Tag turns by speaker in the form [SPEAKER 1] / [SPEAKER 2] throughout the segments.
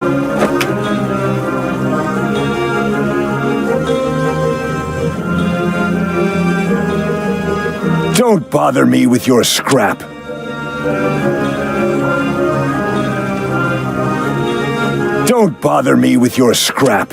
[SPEAKER 1] Don't bother me with your scrap. Don't bother me with your scrap.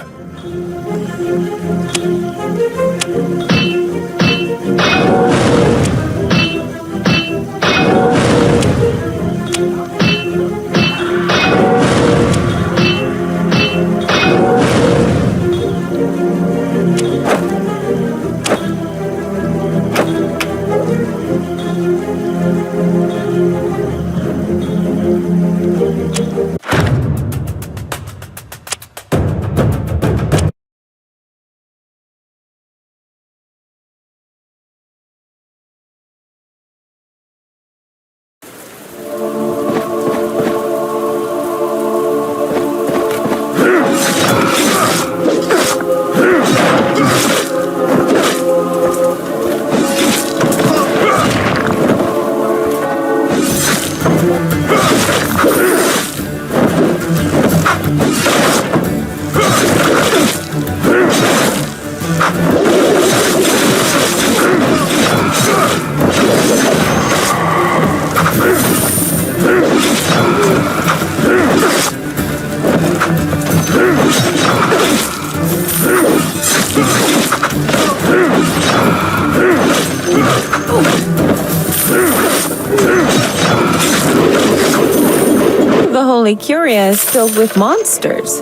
[SPEAKER 2] The Holy Curia is filled with monsters.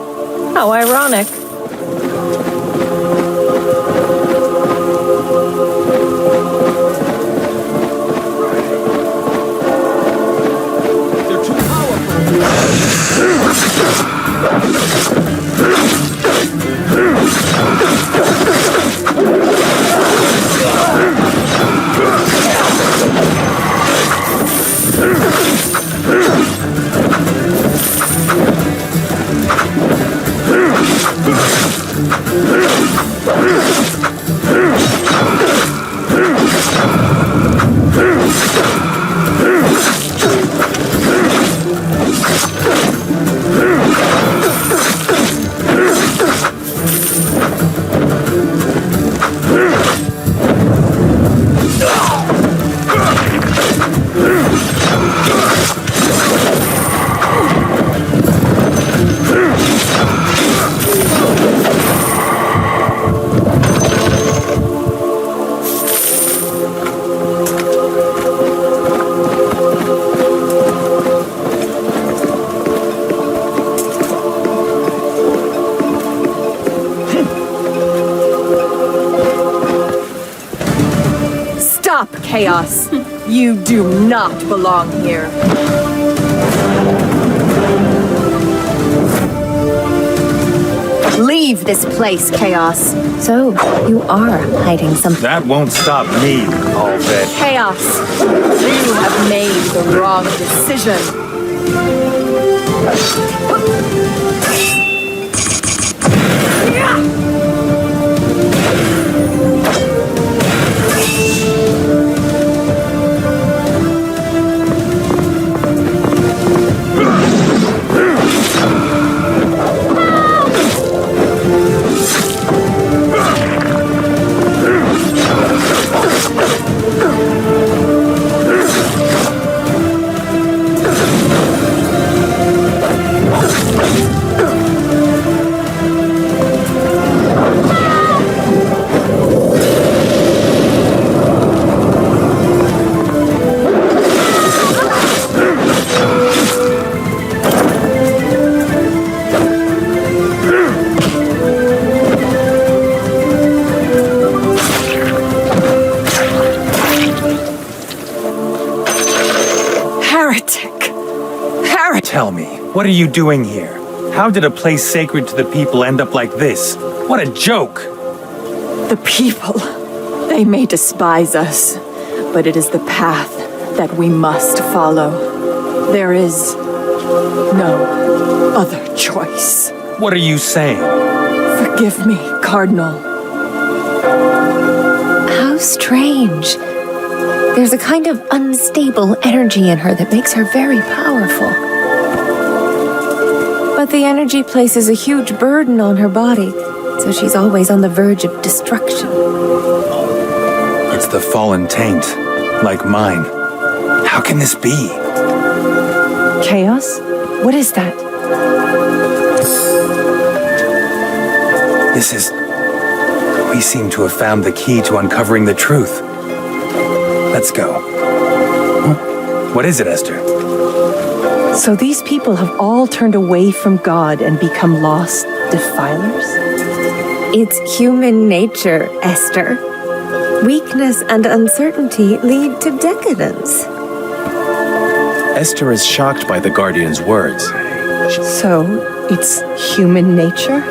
[SPEAKER 2] How ironic.
[SPEAKER 3] They're too
[SPEAKER 2] Stop, Chaos! You do not belong here. Leave this place, Chaos.
[SPEAKER 4] So, you are hiding something.
[SPEAKER 3] That won't stop me, all that.
[SPEAKER 2] Chaos, you have made the wrong decision.
[SPEAKER 3] Tell me, what are you doing here? How did a place sacred to the people end up like this? What a joke!
[SPEAKER 2] The people, they may despise us, but it is the path that we must follow. There is no other choice.
[SPEAKER 3] What are you saying?
[SPEAKER 2] Forgive me, Cardinal.
[SPEAKER 4] How strange. There's a kind of unstable energy in her that makes her very powerful. But But the energy places a huge burden on her body, so she's always on the verge of destruction.
[SPEAKER 3] It's the fallen taint, like mine. How can this be?
[SPEAKER 2] Chaos? What is that?
[SPEAKER 3] This is... We seem to have found the key to uncovering the truth. Let's go. What is it, Esther?
[SPEAKER 5] So these people have all turned away from God and become lost defilers?
[SPEAKER 4] It's human nature, Esther. Weakness and uncertainty lead to decadence.
[SPEAKER 6] Esther is shocked by the Guardian's words.
[SPEAKER 5] So, it's human nature?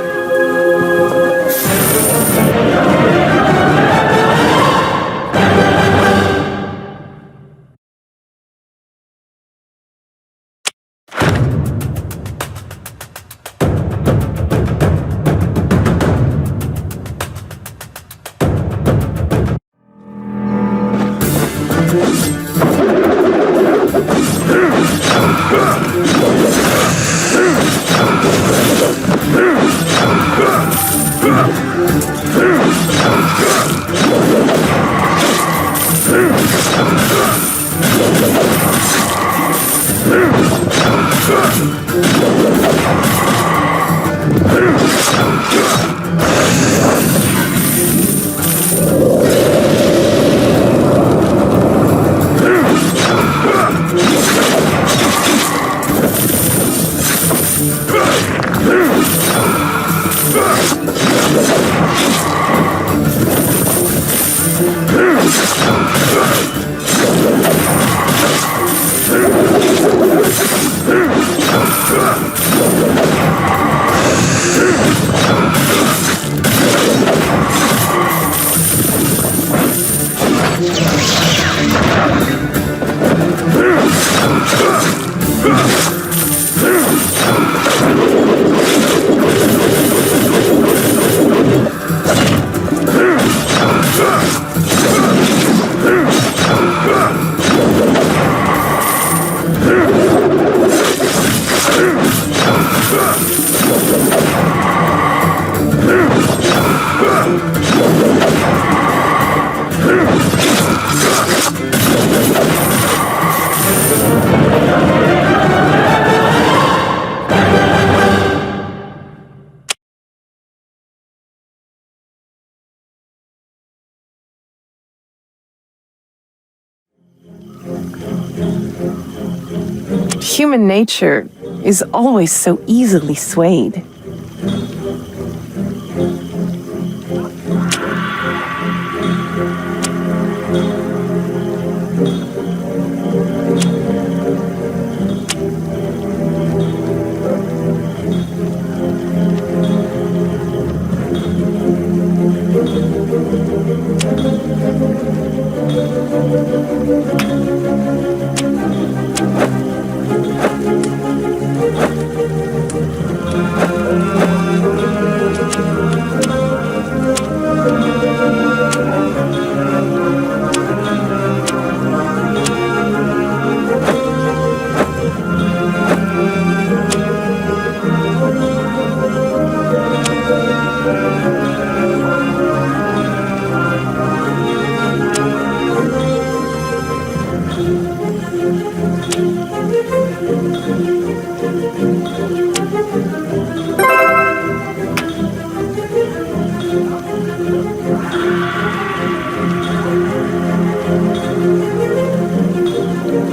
[SPEAKER 5] Human nature is always so easily swayed.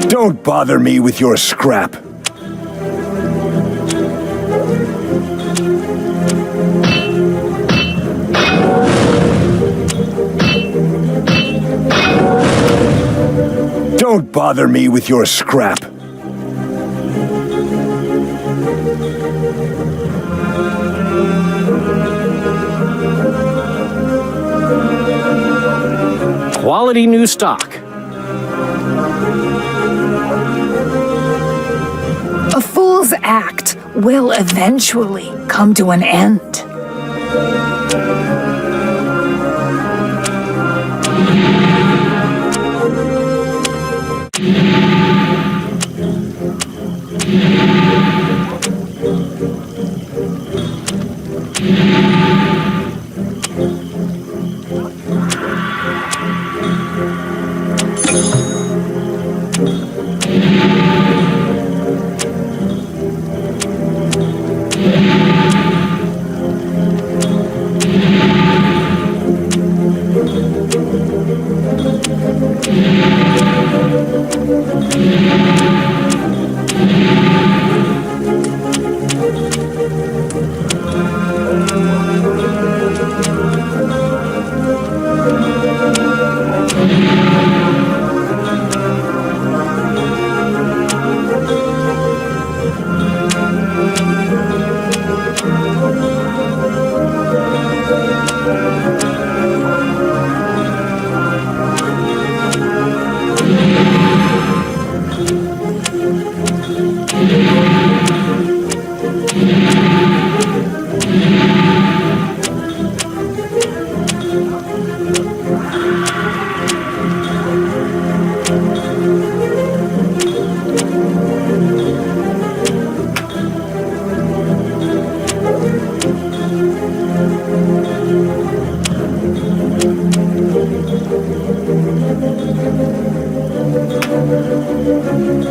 [SPEAKER 1] Don't bother me with your scrap. Don't bother me with your scrap.
[SPEAKER 6] Quality new stock.
[SPEAKER 7] A fool's act will eventually come to an end.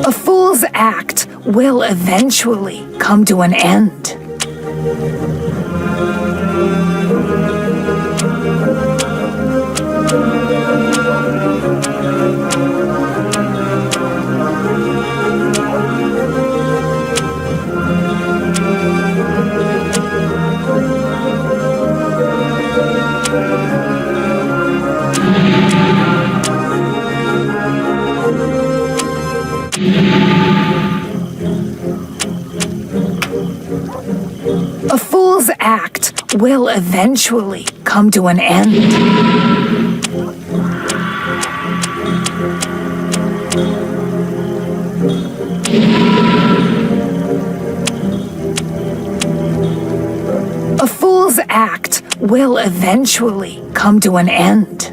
[SPEAKER 7] A fool's act will eventually come to an end. A fool's act will eventually come to an end. A fool's act will eventually come to an end.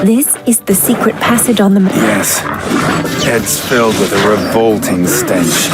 [SPEAKER 4] This is the secret passage on the map.
[SPEAKER 3] Yes. It's filled with a revolting stench.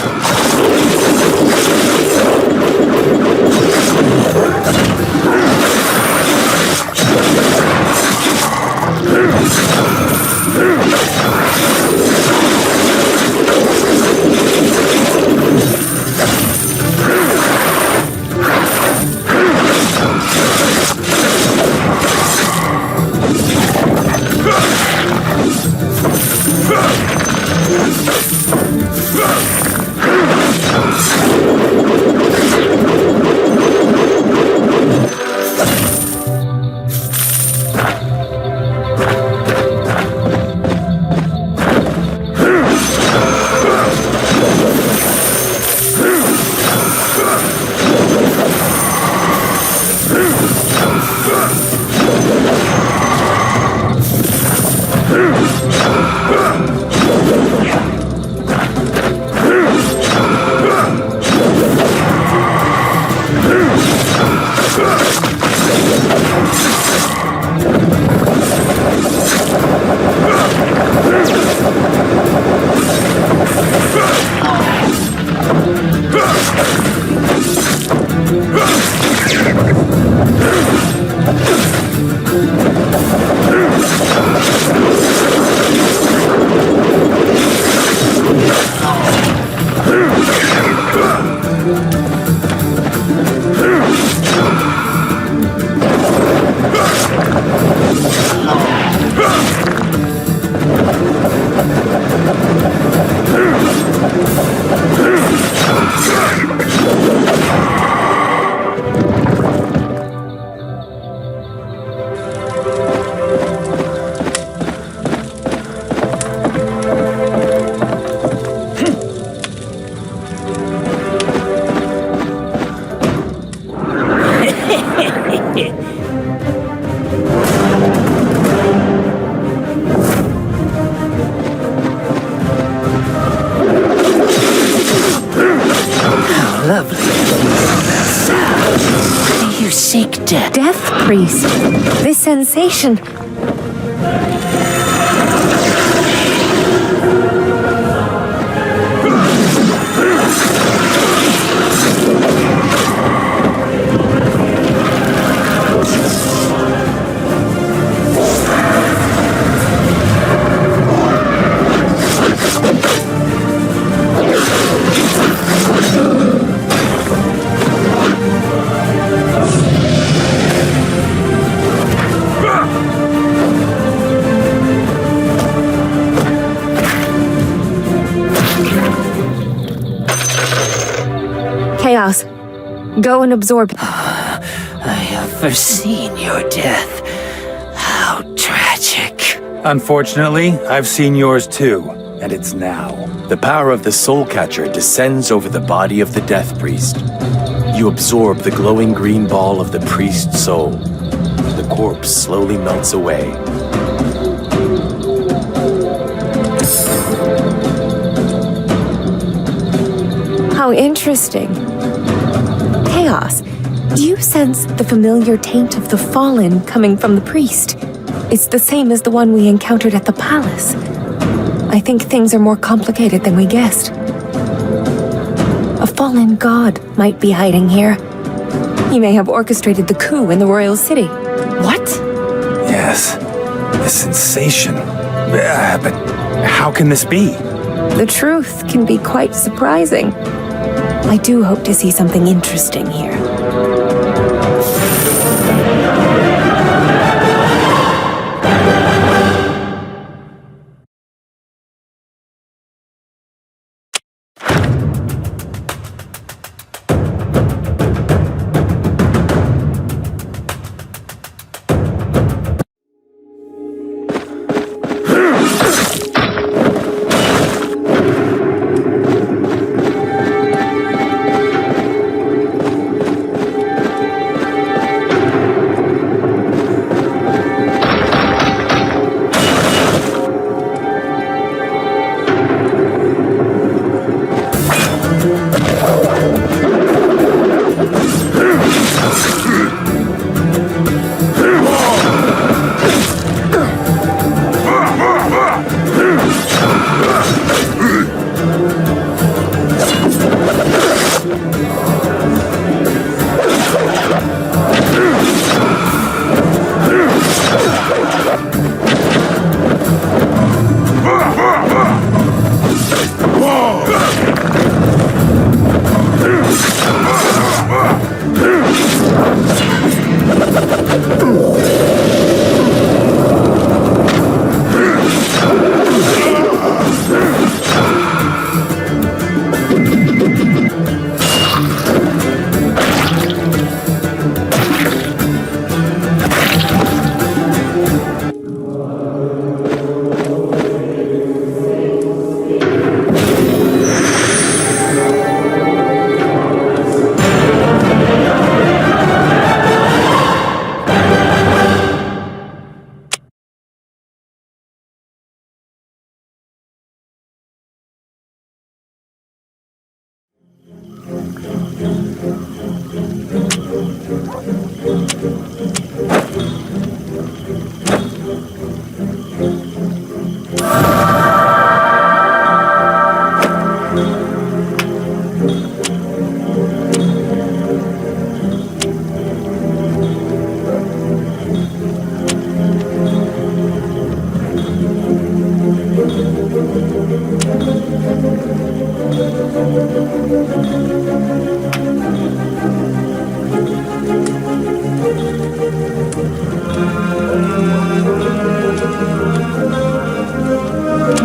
[SPEAKER 7] You seek death.
[SPEAKER 4] Death priest. This sensation. Go and absorb.
[SPEAKER 8] I have foreseen your death. How tragic.
[SPEAKER 3] Unfortunately, I've seen yours too, and it's now.
[SPEAKER 6] The power of the Soul Catcher descends over the body of the Death Priest. You absorb the glowing green ball of the priest's soul. The corpse slowly melts away.
[SPEAKER 4] How interesting. Chaos, do you sense the familiar taint of the fallen coming from the priest? It's the same as the one we encountered at the palace. I think things are more complicated than we guessed. A fallen god might be hiding here. He may have orchestrated the coup in the royal city.
[SPEAKER 2] What?
[SPEAKER 3] Yes, the sensation. But how can this be?
[SPEAKER 4] The truth can be quite surprising. I do hope to see something interesting here.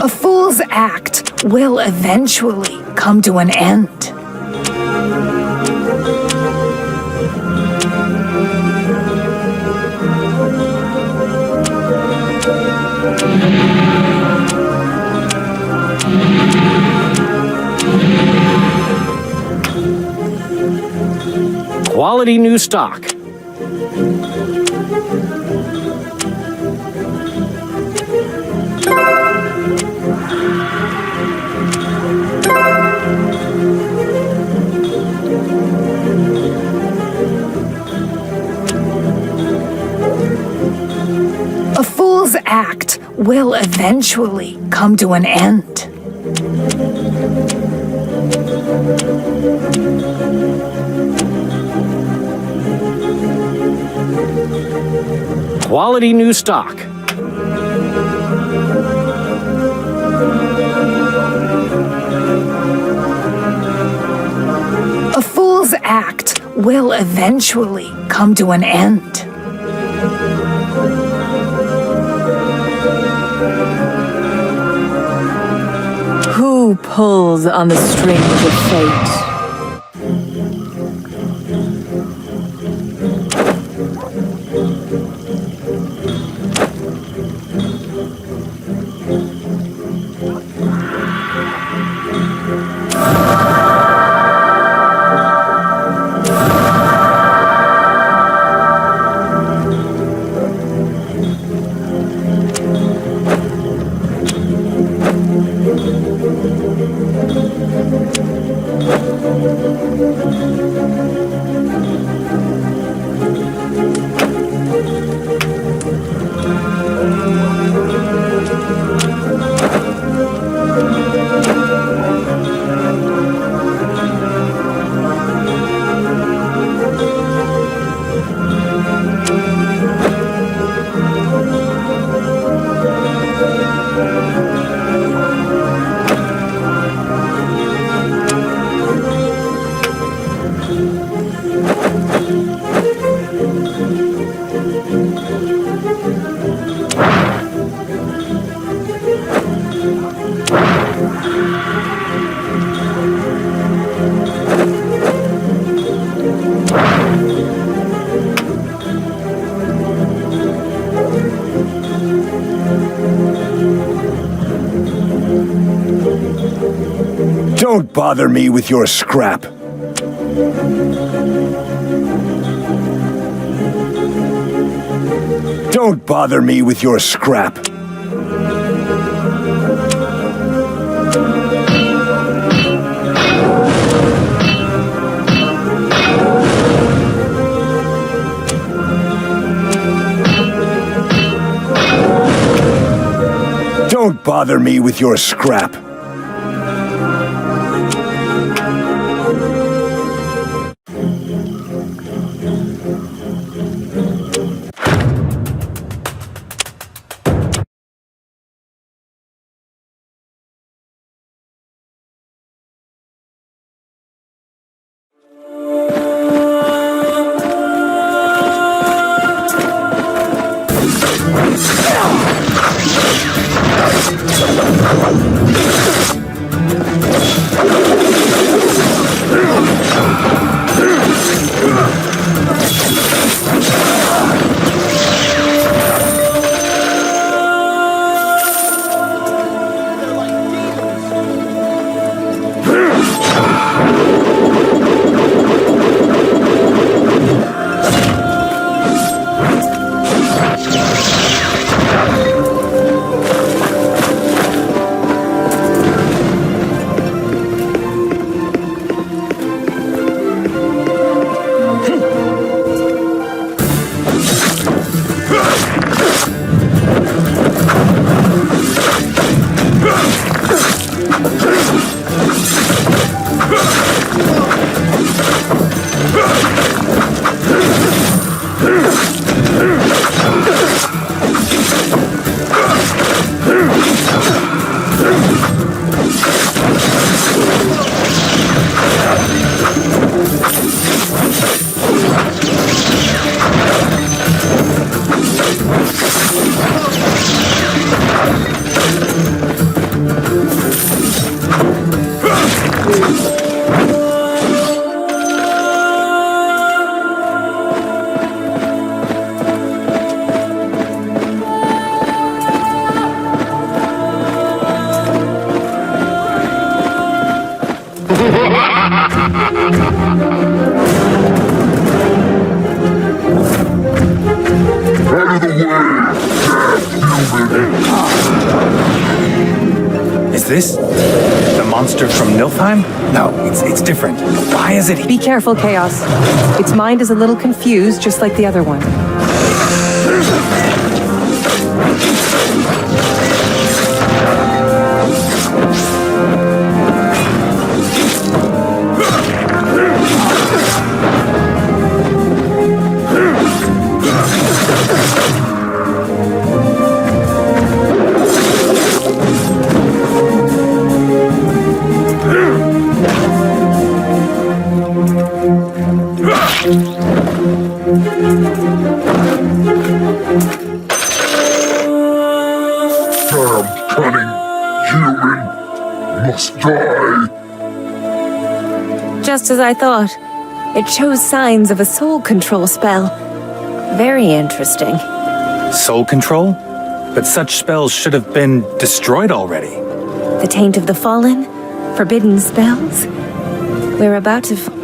[SPEAKER 7] A fool's act will eventually come to an end.
[SPEAKER 6] Quality new stock.
[SPEAKER 7] A fool's act will eventually come to an end.
[SPEAKER 6] Quality new stock.
[SPEAKER 7] A fool's act will eventually come to an end.
[SPEAKER 2] Who pulls on the strings of fate?
[SPEAKER 1] Don't bother me with your scrap. Don't bother me with your scrap. Don't bother me with your scrap.
[SPEAKER 3] Is this the monster from Nilfheim? No, it's different. Why is it?
[SPEAKER 5] Be careful, Chaos. Its mind is a little confused, just like the other one.
[SPEAKER 4] Just as I thought. It shows signs of a soul control spell. Very interesting.
[SPEAKER 3] Soul control? But such spells should have been destroyed already.
[SPEAKER 4] The taint of the fallen? Forbidden spells? We're about to...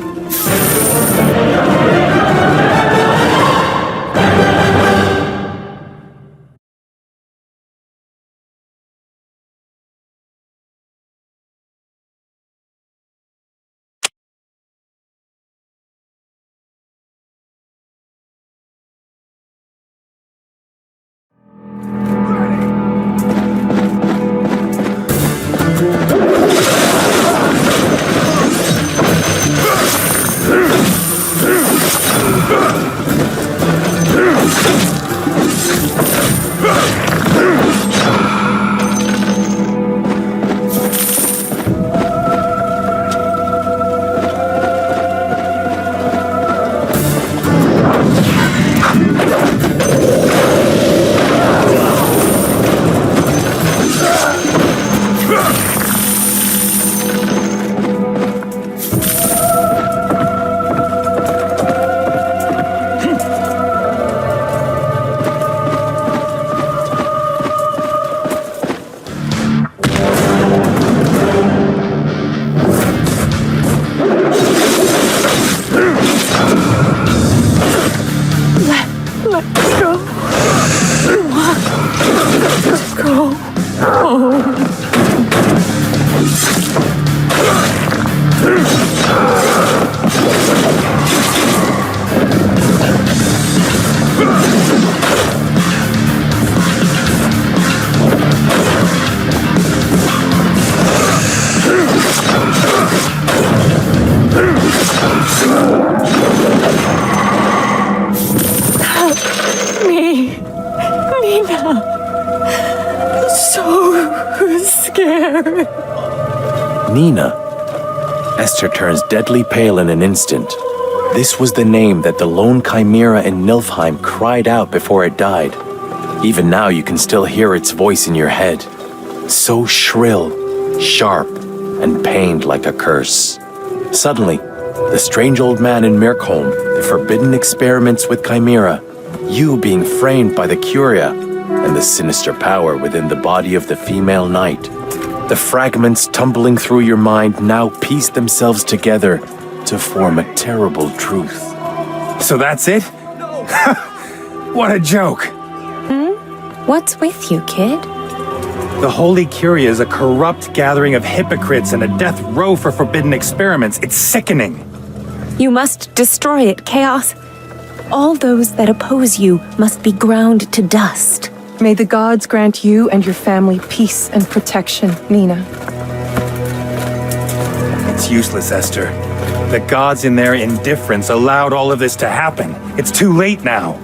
[SPEAKER 6] Nina. Esther turns deadly pale in an instant. This was the name that the lone chimera in Nilfheim cried out before it died. Even now you can still hear its voice in your head. So shrill, sharp, and pained like a curse. Suddenly, the strange old man in Mirkholm, the forbidden experiments with chimera, you being framed by the Curia, and the sinister power within the body of the female knight. The fragments tumbling through your mind now piece themselves together to form a terrible truth.
[SPEAKER 3] So that's it? What a joke!
[SPEAKER 4] What's with you, kid?
[SPEAKER 3] The Holy Curia is a corrupt gathering of hypocrites and a death row for forbidden experiments. It's sickening.
[SPEAKER 4] You must destroy it, Chaos. All those that oppose you must be ground to dust.
[SPEAKER 5] May the gods grant you and your family peace and protection, Nina.
[SPEAKER 3] It's useless, Esther. The gods in their indifference allowed all of this to happen. It's too late now.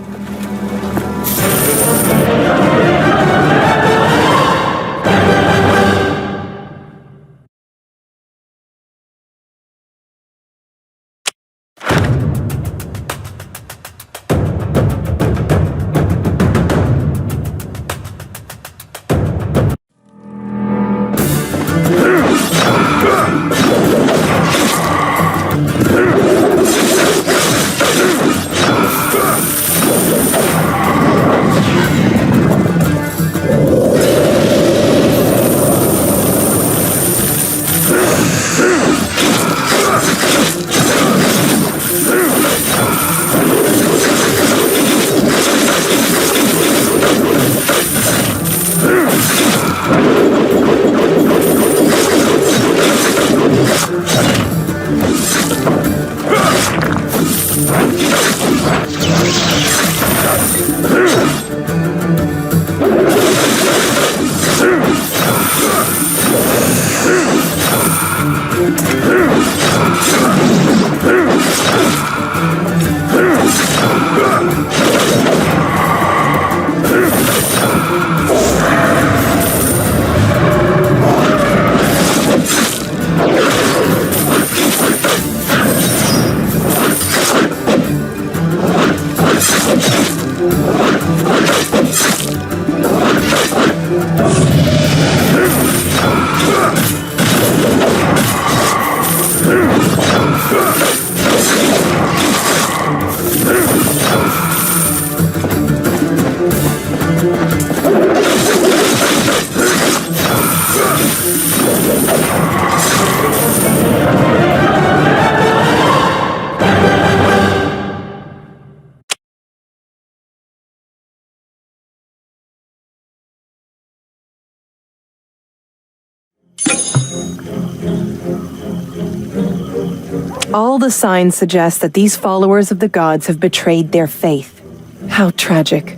[SPEAKER 5] All the signs suggest that these followers of the gods have betrayed their faith. How tragic.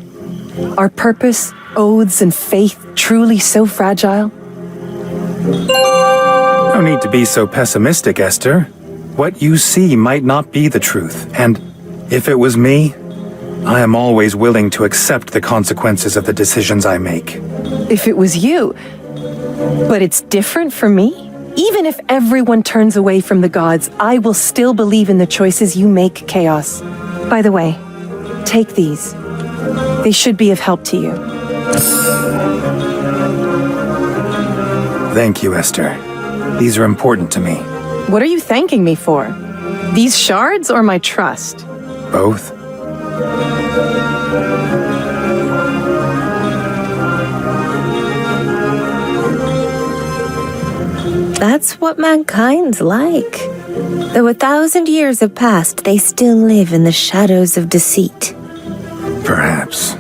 [SPEAKER 5] Are purpose, oaths, and faith truly so fragile?
[SPEAKER 3] No need to be so pessimistic, Esther. What you see might not be the truth, and if it was me, I am always willing to accept the consequences of the decisions I make.
[SPEAKER 5] If it was you. But it's different for me? Even if everyone turns away from the gods, I will still believe in the choices you make, Chaos. By the way, take these. They should be of help to you.
[SPEAKER 3] Thank you, Esther. These are important to me.
[SPEAKER 5] What are you thanking me for? These shards or my trust?
[SPEAKER 3] Both?
[SPEAKER 4] That's what mankind's like. Though 1,000 years have passed, they still live in the shadows of deceit.
[SPEAKER 3] Perhaps.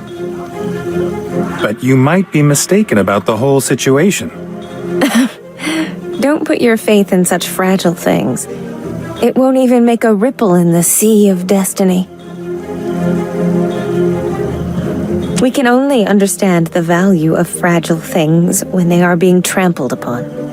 [SPEAKER 3] But you might be mistaken about the whole situation.
[SPEAKER 4] Don't put your faith in such fragile things. It won't even make a ripple in the sea of destiny. We can only understand the value of fragile things when they are being trampled upon.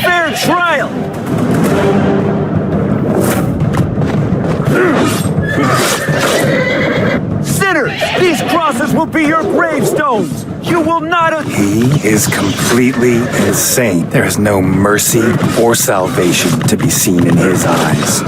[SPEAKER 1] fair trial! Sinners, these crosses will be your gravestones! You will not...
[SPEAKER 3] He is completely insane. There is no mercy or salvation to be seen in his eyes.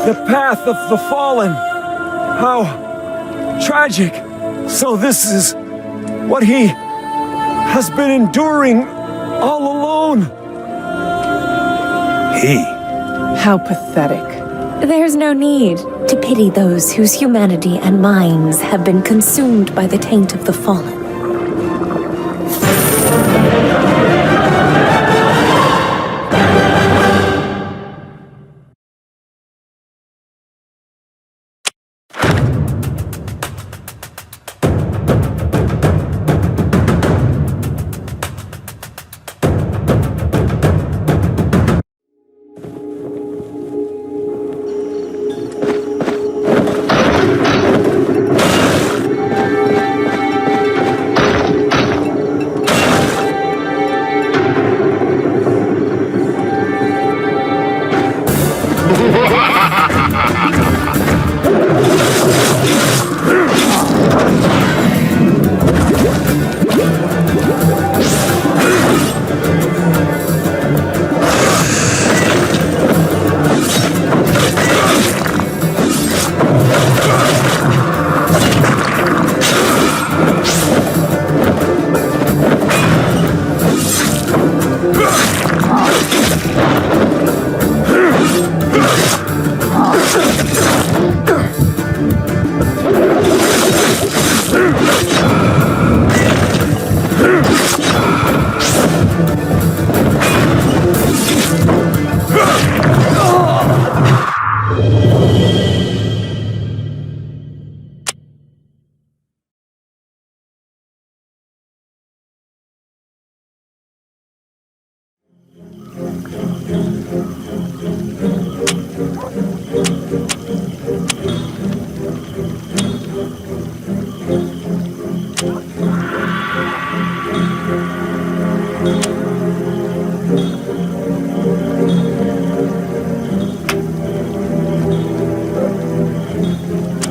[SPEAKER 1] The path of the fallen. How tragic. So this is what he has been enduring all alone.
[SPEAKER 3] He?
[SPEAKER 5] How pathetic.
[SPEAKER 4] There's no need to pity those whose humanity and minds have been consumed by the taint of the fallen.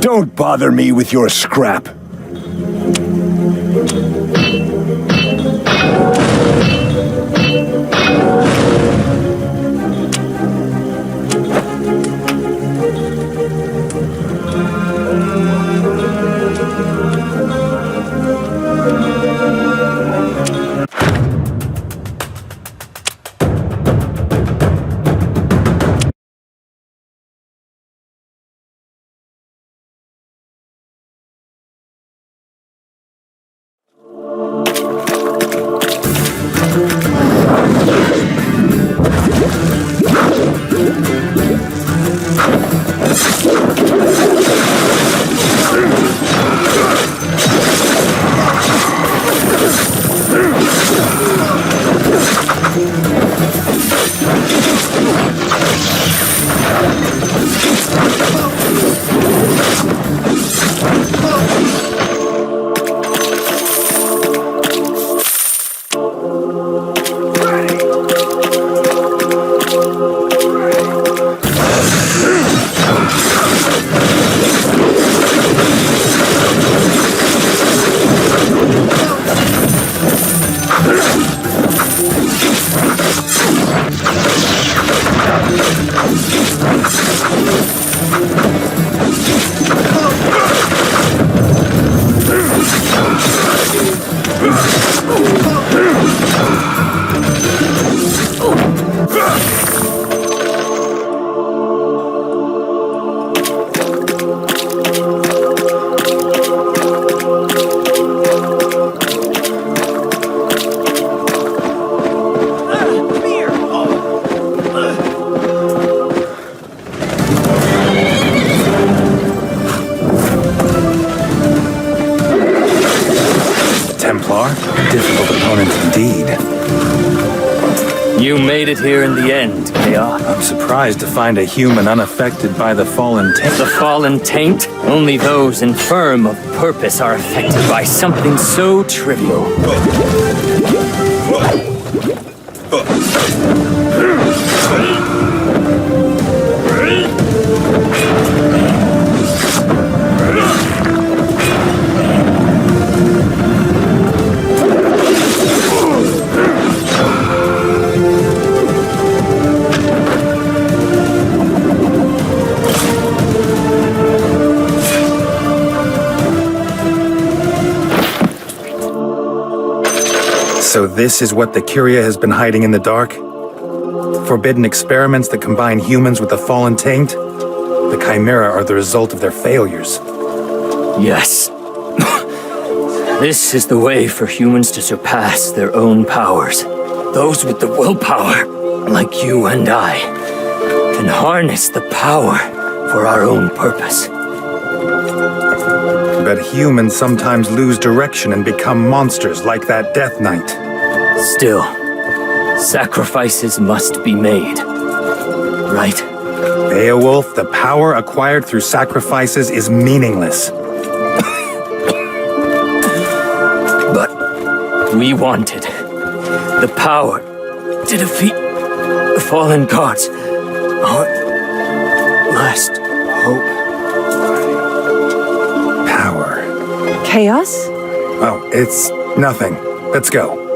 [SPEAKER 1] Don't bother me with your scrap.
[SPEAKER 8] clear in the end, Chaos.
[SPEAKER 3] I'm surprised to find a human unaffected by the fallen taint.
[SPEAKER 8] The fallen taint? Only those infirm of purpose are affected by something so trivial.
[SPEAKER 3] So this is what the Curia has been hiding in the dark? Forbidden experiments that combine humans with the fallen taint? The Chimera are the result of their failures.
[SPEAKER 8] Yes. This is the way for humans to surpass their own powers. Those with the willpower, like you and I, can harness the power for our own purpose.
[SPEAKER 3] But humans sometimes lose direction and become monsters like that Death Knight.
[SPEAKER 8] Still, sacrifices must be made. Right?
[SPEAKER 3] Beowulf, the power acquired through sacrifices is meaningless.
[SPEAKER 8] But we wanted the power to defeat the fallen gods. Our last hope.
[SPEAKER 3] Power.
[SPEAKER 5] Chaos?
[SPEAKER 3] Oh, it's nothing. Let's go.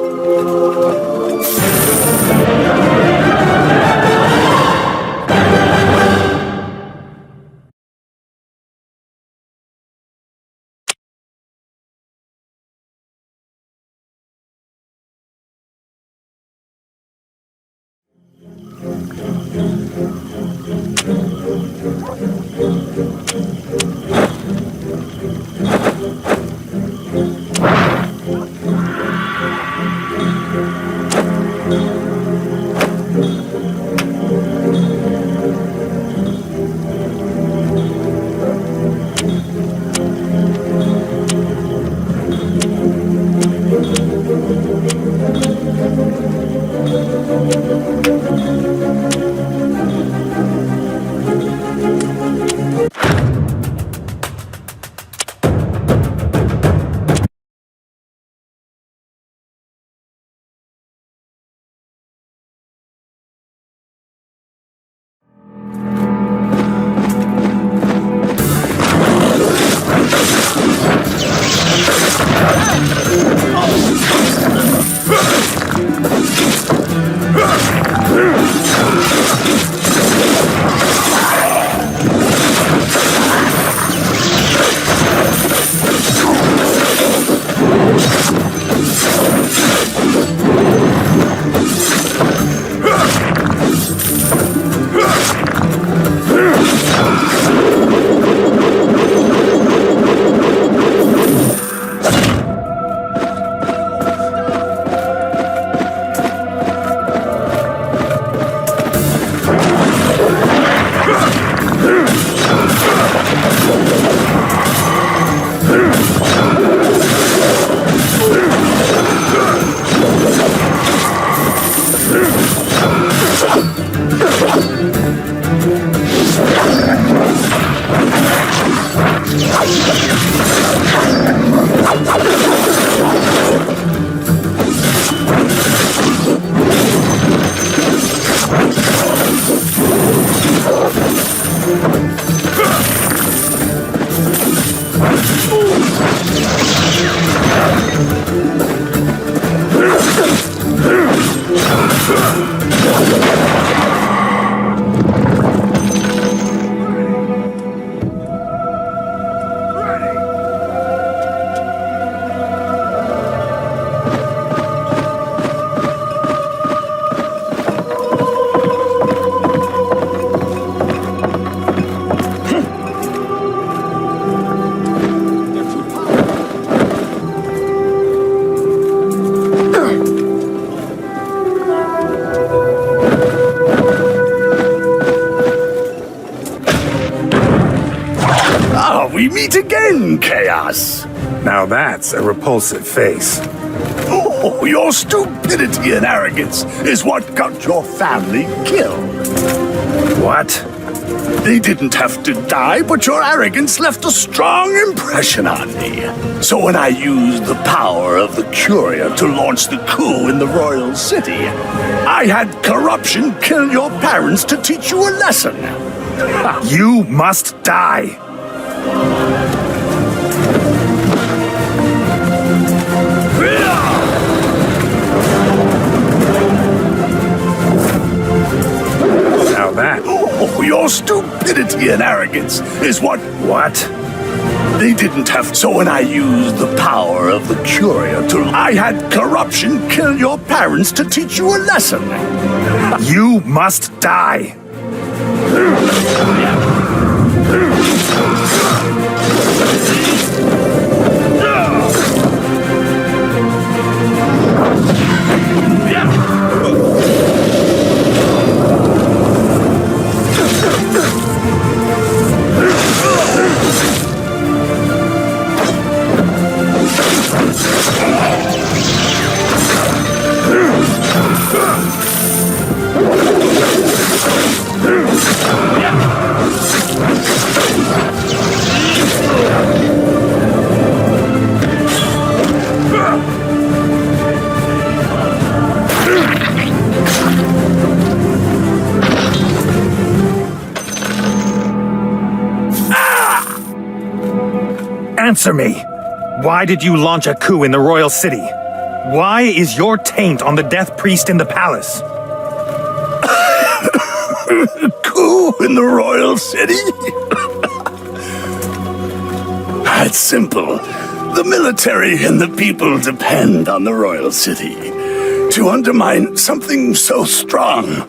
[SPEAKER 1] We meet again, Chaos!
[SPEAKER 3] Now that's a repulsive face.
[SPEAKER 9] Your stupidity and arrogance is what got your family killed.
[SPEAKER 3] What?
[SPEAKER 9] They didn't have to die, but your arrogance left a strong impression on me. So when I used the power of the Curia to launch the coup in the royal city, I had corruption kill your parents to teach you a lesson.
[SPEAKER 3] You must die. Now that.
[SPEAKER 9] Oh, your stupidity and arrogance is what...
[SPEAKER 3] What?
[SPEAKER 9] They didn't have... So when I used the power of the Curia to... I had corruption kill your parents to teach you a lesson.
[SPEAKER 3] You must die. Answer me! Why did you launch a coup in the royal city? Why is your taint on the death priest in the palace?
[SPEAKER 9] Coup in the royal city? That's simple. The military and the people depend on the royal city. To undermine something so strong,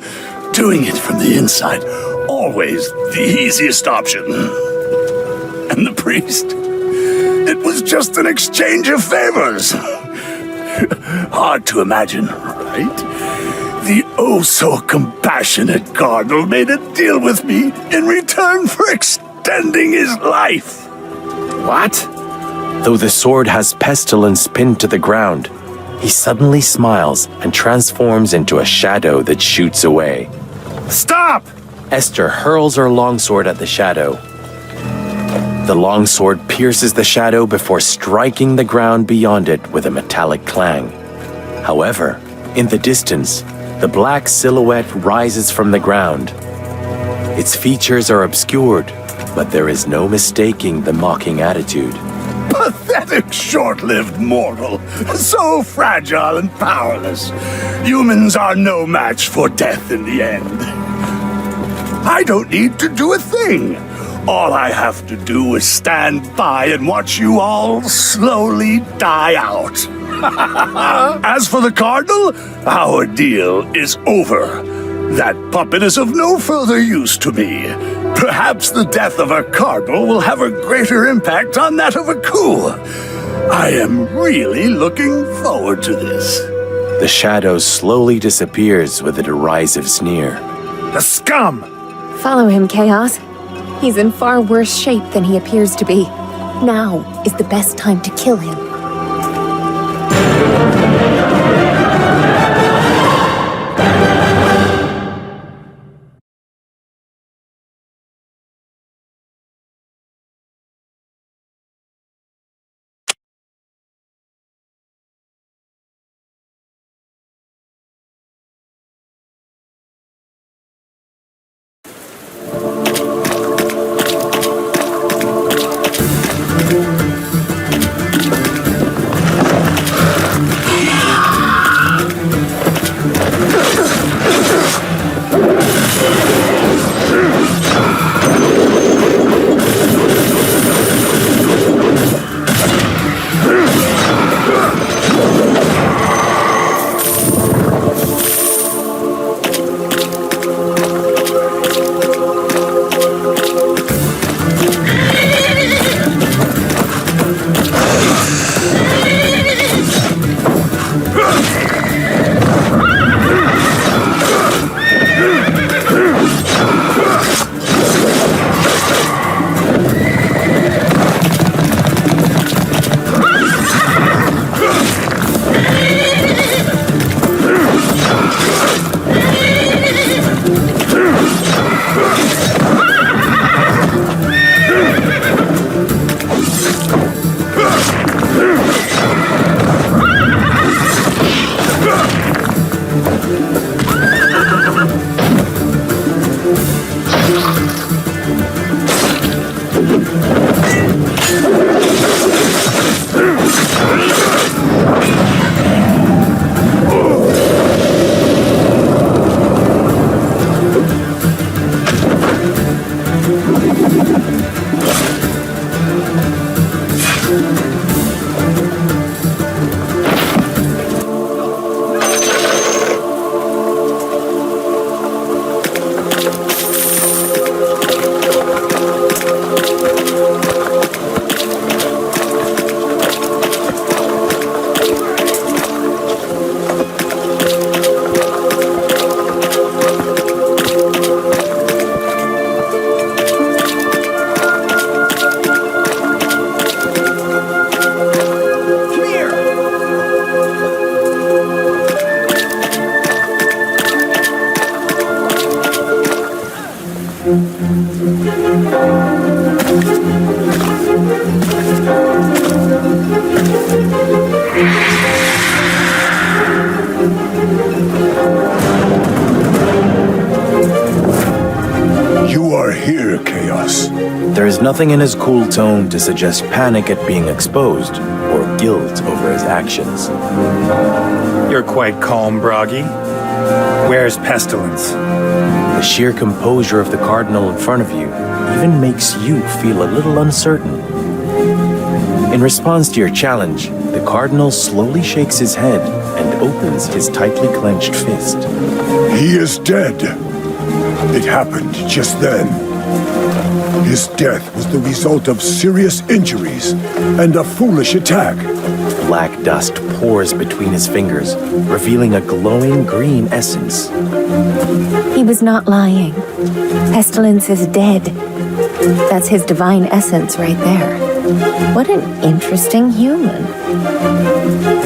[SPEAKER 9] doing it from the inside, always the easiest option. And the priest? It was just an exchange of favors. Hard to imagine, right? The oh-so-compassionate cardinal made a deal with me in return for extending his life.
[SPEAKER 3] What?
[SPEAKER 6] Though the sword has pestilence pinned to the ground, he suddenly smiles and transforms into a shadow that shoots away.
[SPEAKER 3] Stop!
[SPEAKER 6] Esther hurls her longsword at the shadow. The longsword pierces the shadow before striking the ground beyond it with a metallic clang. However, in the distance, the black silhouette rises from the ground. Its features are obscured, but there is no mistaking the mocking attitude.
[SPEAKER 9] Pathetic, short-lived mortal. So fragile and powerless. Humans are no match for death in the end. I don't need to do a thing. All I have to do is stand by and watch you all slowly die out. As for the Cardinal, our deal is over. That puppet is of no further use to me. Perhaps the death of a Cardinal will have a greater impact on that of a coup. I am really looking forward to this.
[SPEAKER 6] The shadow slowly disappears with a derisive sneer.
[SPEAKER 3] The scum!
[SPEAKER 4] Follow him, Chaos. He's in far worse shape than he appears to be. Now is the best time to kill him.
[SPEAKER 9] You are here, Chaos.
[SPEAKER 6] There is nothing in his cool tone to suggest panic at being exposed or guilt over his actions.
[SPEAKER 3] You're quite calm, Bragi. Where's Pestilence?
[SPEAKER 6] The sheer composure of the Cardinal in front of you even makes you feel a little uncertain. In response to your challenge, the Cardinal slowly shakes his head and opens his tightly clenched fist.
[SPEAKER 9] He is dead. It happened just then. His death was the result of serious injuries and a foolish attack.
[SPEAKER 6] Black dust pours between his fingers, revealing a glowing green essence.
[SPEAKER 4] He was not lying. Pestilence is dead. That's his divine essence right there. What an interesting human.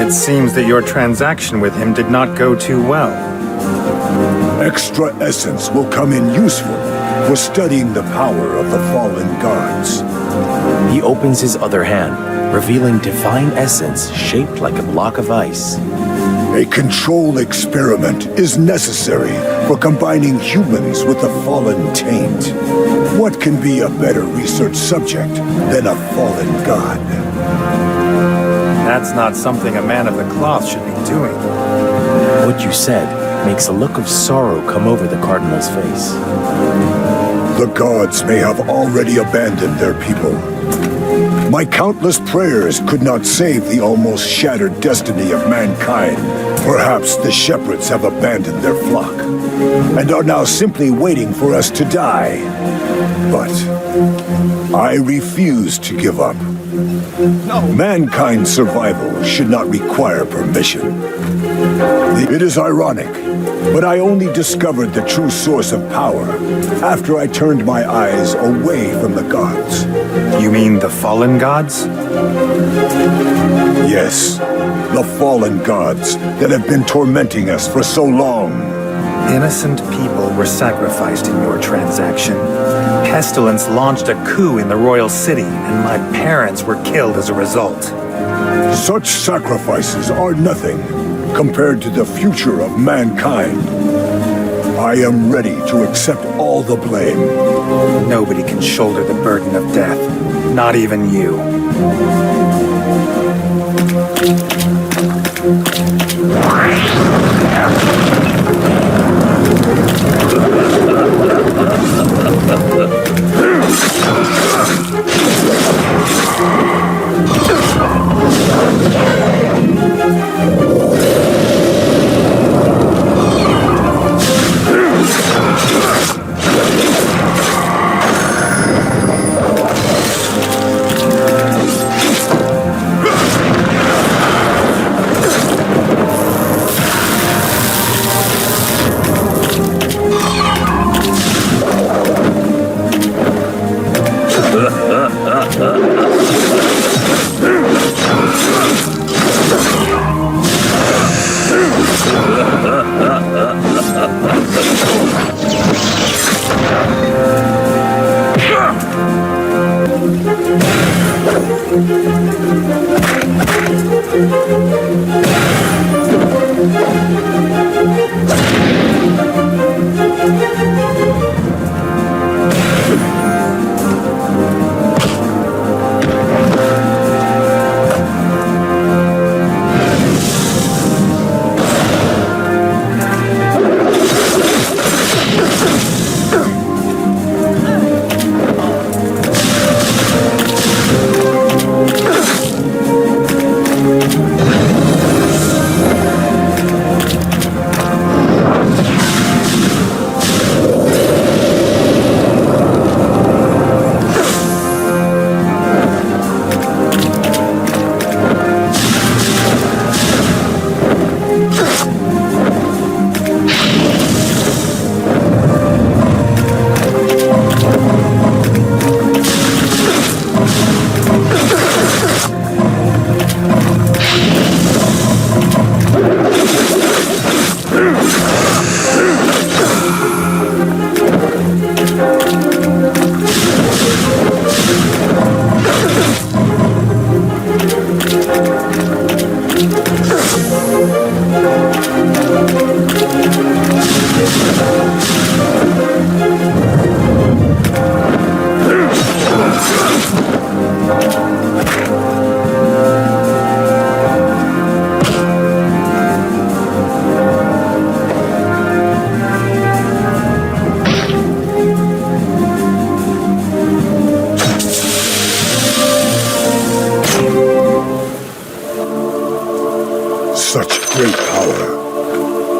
[SPEAKER 3] It seems that your transaction with him did not go too well.
[SPEAKER 9] Extra essence will come in useful for studying the power of the fallen gods.
[SPEAKER 6] He opens his other hand, revealing divine essence shaped like a block of ice.
[SPEAKER 9] A control experiment is necessary for combining humans with the fallen taint. What can be a better research subject than a fallen god?
[SPEAKER 3] That's not something a man of the cloth should be doing.
[SPEAKER 6] What you said makes a look of sorrow come over the Cardinal's face.
[SPEAKER 9] The gods may have already abandoned their people. My countless prayers could not save the almost shattered destiny of mankind. Perhaps the shepherds have abandoned their flock and are now simply waiting for us to die. But I refuse to give up. Mankind's survival should not require permission. It is ironic, but I only discovered the true source of power after I turned my eyes away from the gods.
[SPEAKER 3] You mean the fallen gods?
[SPEAKER 9] Yes, the fallen gods that have been tormenting us for so long.
[SPEAKER 3] Innocent people were sacrificed in your transaction. Pestilence launched a coup in the royal city, and my parents were killed as a result.
[SPEAKER 9] Such sacrifices are nothing compared to the future of mankind. I am ready to accept all the blame.
[SPEAKER 3] Nobody can shoulder the burden of death, not even you.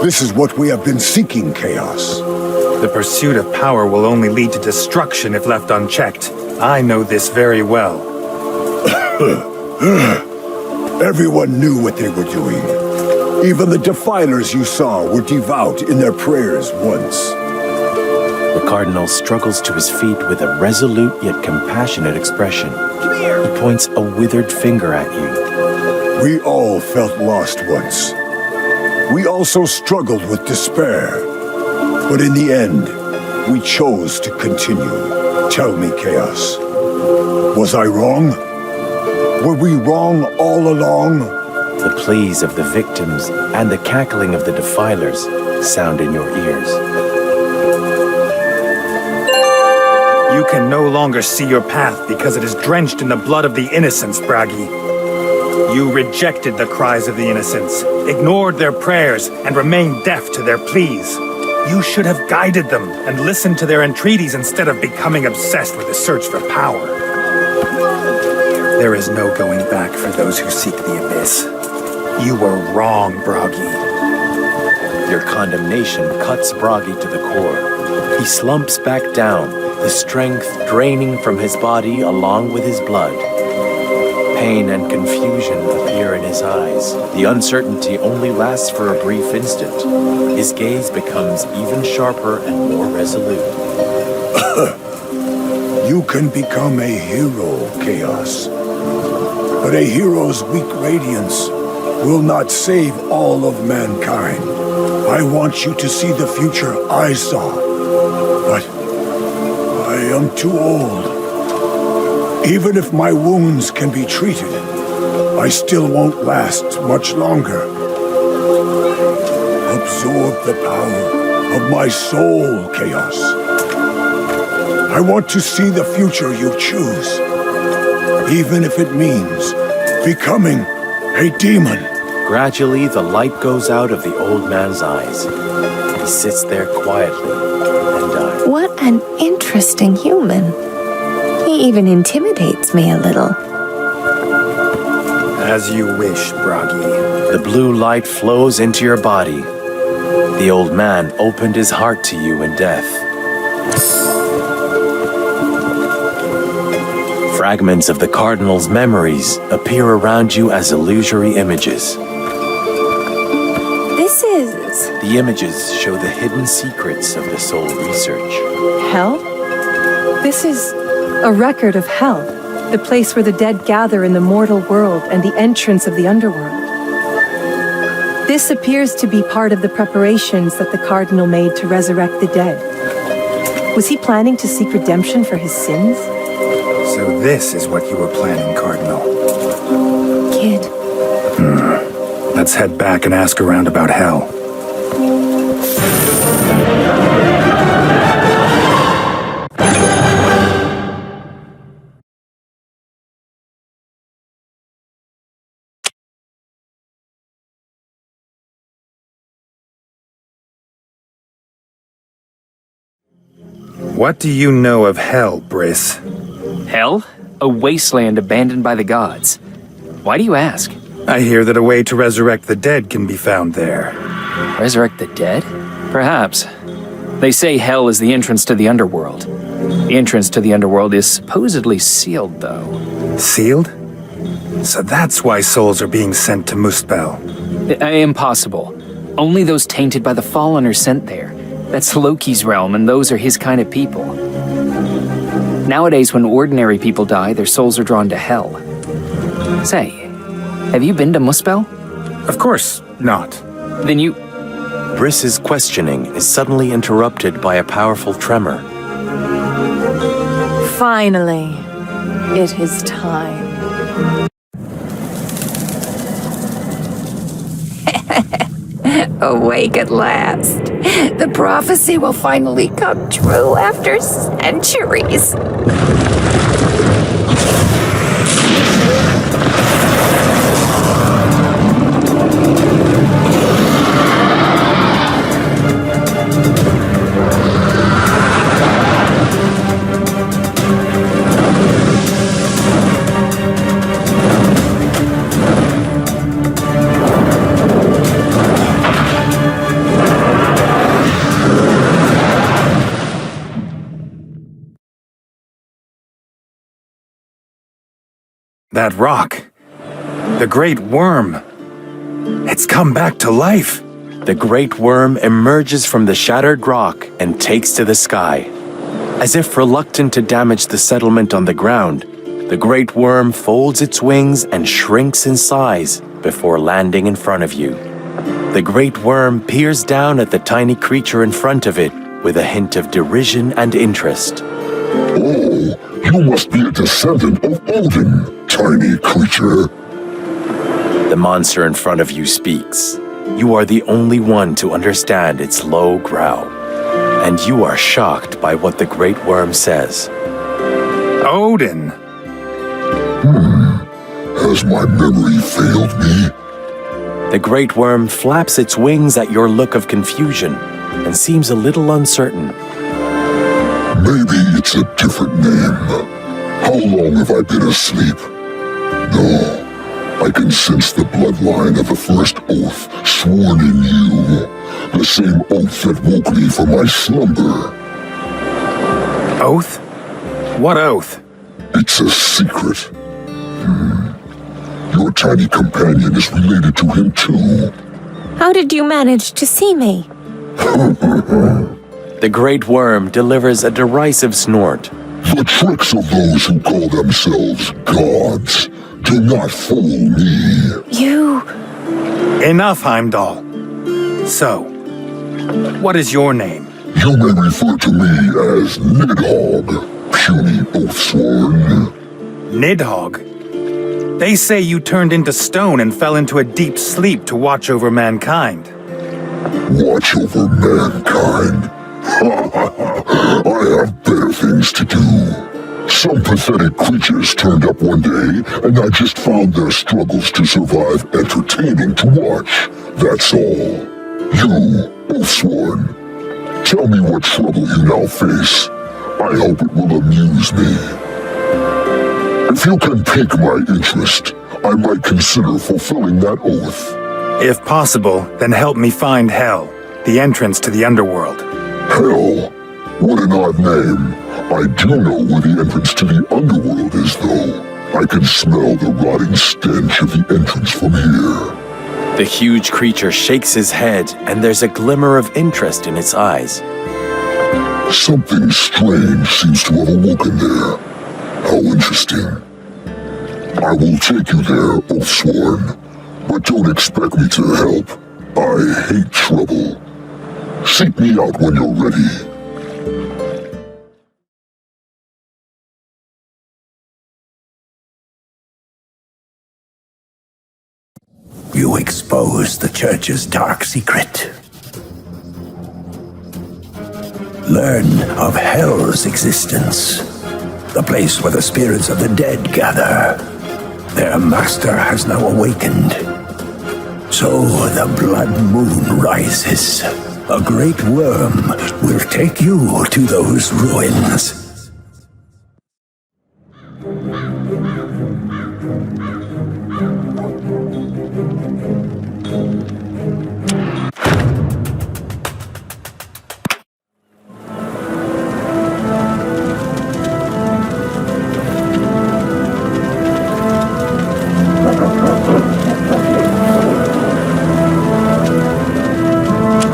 [SPEAKER 9] This is what we have been seeking, Chaos.
[SPEAKER 3] The pursuit of power will only lead to destruction if left unchecked. I know this very well.
[SPEAKER 9] Everyone knew what they were doing. Even the defilers you saw were devout in their prayers once.
[SPEAKER 6] The Cardinal struggles to his feet with a resolute yet compassionate expression. He points a withered finger at you.
[SPEAKER 9] We all felt lost once. We also struggled with despair. But in the end, we chose to continue. Tell me, Chaos. Was I wrong? Were we wrong all along?
[SPEAKER 6] The pleas of the victims and the cackling of the defilers sound in your ears.
[SPEAKER 3] You can no longer see your path because it is drenched in the blood of the innocents, Bragi. You rejected the cries of the innocents, ignored their prayers, and remained deaf to their pleas. You should have guided them and listened to their entreaties instead of becoming obsessed with the search for power. There is no going back for those who seek the abyss. You were wrong, Bragi.
[SPEAKER 6] Your condemnation cuts Bragi to the core. He slumps back down, the strength draining from his body along with his blood. Pain and confusion appear in his eyes. The uncertainty only lasts for a brief instant. His gaze becomes even sharper and more resolute.
[SPEAKER 9] You can become a hero, Chaos. But a hero's weak radiance will not save all of mankind. I want you to see the future I saw. But I am too old. Even if my wounds can be treated, I still won't last much longer. Absorb the power of my soul, Chaos. I want to see the future you choose, even if it means becoming a demon.
[SPEAKER 6] Gradually, the light goes out of the old man's eyes. He sits there quietly and dies.
[SPEAKER 4] What an interesting human. He even intimidates me a little.
[SPEAKER 3] As you wish, Bragi.
[SPEAKER 6] The blue light flows into your body. The old man opened his heart to you in death. Fragments of the Cardinal's memories appear around you as illusory images.
[SPEAKER 4] This is...
[SPEAKER 6] The images show the hidden secrets of the soul research.
[SPEAKER 5] Hell? This is a record of hell, the place where the dead gather in the mortal world and the entrance of the underworld. This appears to be part of the preparations that the Cardinal made to resurrect the dead. Was he planning to seek redemption for his sins?
[SPEAKER 3] So this is what you were planning, Cardinal.
[SPEAKER 4] Kid.
[SPEAKER 3] Let's head back and ask around about hell. What do you know of hell, Briss?
[SPEAKER 10] Hell? A wasteland abandoned by the gods. Why do you ask?
[SPEAKER 3] I hear that a way to resurrect the dead can be found there.
[SPEAKER 10] Resurrect the dead? Perhaps. They say hell is the entrance to the underworld. The entrance to the underworld is supposedly sealed, though.
[SPEAKER 3] Sealed? So that's why souls are being sent to Muspel.
[SPEAKER 10] Impossible. Only those tainted by the Fallen are sent there. That's Loki's realm, and those are his kind of people. Nowadays, when ordinary people die, their souls are drawn to hell. Say, have you been to Muspel?
[SPEAKER 3] Of course not.
[SPEAKER 10] Then you...
[SPEAKER 6] Briss's questioning is suddenly interrupted by a powerful tremor.
[SPEAKER 2] Finally, it is time.
[SPEAKER 7] Awake at last. The prophecy will finally come true after centuries.
[SPEAKER 3] That rock. The great worm. It's come back to life.
[SPEAKER 6] The great worm emerges from the shattered rock and takes to the sky. As if reluctant to damage the settlement on the ground, the great worm folds its wings and shrinks in size before landing in front of you. The great worm peers down at the tiny creature in front of it with a hint of derision and interest.
[SPEAKER 9] Oh, you must be a descendant of Odin, tiny creature.
[SPEAKER 6] The monster in front of you speaks. You are the only one to understand its low growl, and you are shocked by what the great worm says.
[SPEAKER 3] Odin.
[SPEAKER 9] Has my memory failed me?
[SPEAKER 6] The great worm flaps its wings at your look of confusion and seems a little uncertain.
[SPEAKER 9] Maybe it's a different name. How long have I been asleep? No. I can sense the bloodline of the first oath sworn in you. The same oath that woke me from my slumber.
[SPEAKER 3] Oath? What oath?
[SPEAKER 9] It's a secret. Your tiny companion is related to him too.
[SPEAKER 4] How did you manage to see me?
[SPEAKER 6] The great worm delivers a derisive snort.
[SPEAKER 9] The tricks of those who call themselves gods do not fool me.
[SPEAKER 4] You...
[SPEAKER 3] Enough, Heimdall. So, what is your name?
[SPEAKER 9] You may refer to me as Nidhogg, puny oathsworn.
[SPEAKER 3] Nidhogg? They say you turned into stone and fell into a deep sleep to watch over mankind.
[SPEAKER 9] Watch over mankind? I have better things to do. Some pathetic creatures turned up one day, and I just found their struggles to survive entertaining to watch. That's all. You, Oathsworn, tell me what trouble you now face. I hope it will amuse me. If you can pique my interest, I might consider fulfilling that oath.
[SPEAKER 3] If possible, then help me find Hell, the entrance to the underworld.
[SPEAKER 9] Hell? What an odd name. I do know where the entrance to the underworld is, though. I can smell the rotting stench of the entrance from here.
[SPEAKER 6] The huge creature shakes his head, and there's a glimmer of interest in its eyes.
[SPEAKER 9] Something strange seems to have awoken there. How interesting. I will take you there, Oathsworn, but don't expect me to help. I hate trouble. Seek me out when you're ready.
[SPEAKER 11] You expose the Church's dark secret. Learn of Hell's existence, the place where the spirits of the dead gather. Their master has now awakened. So the blood moon rises. A great worm will take you to those ruins.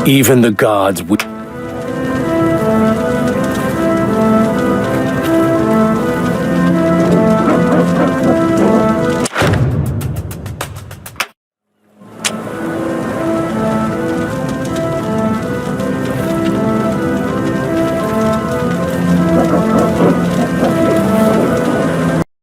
[SPEAKER 6] Even the gods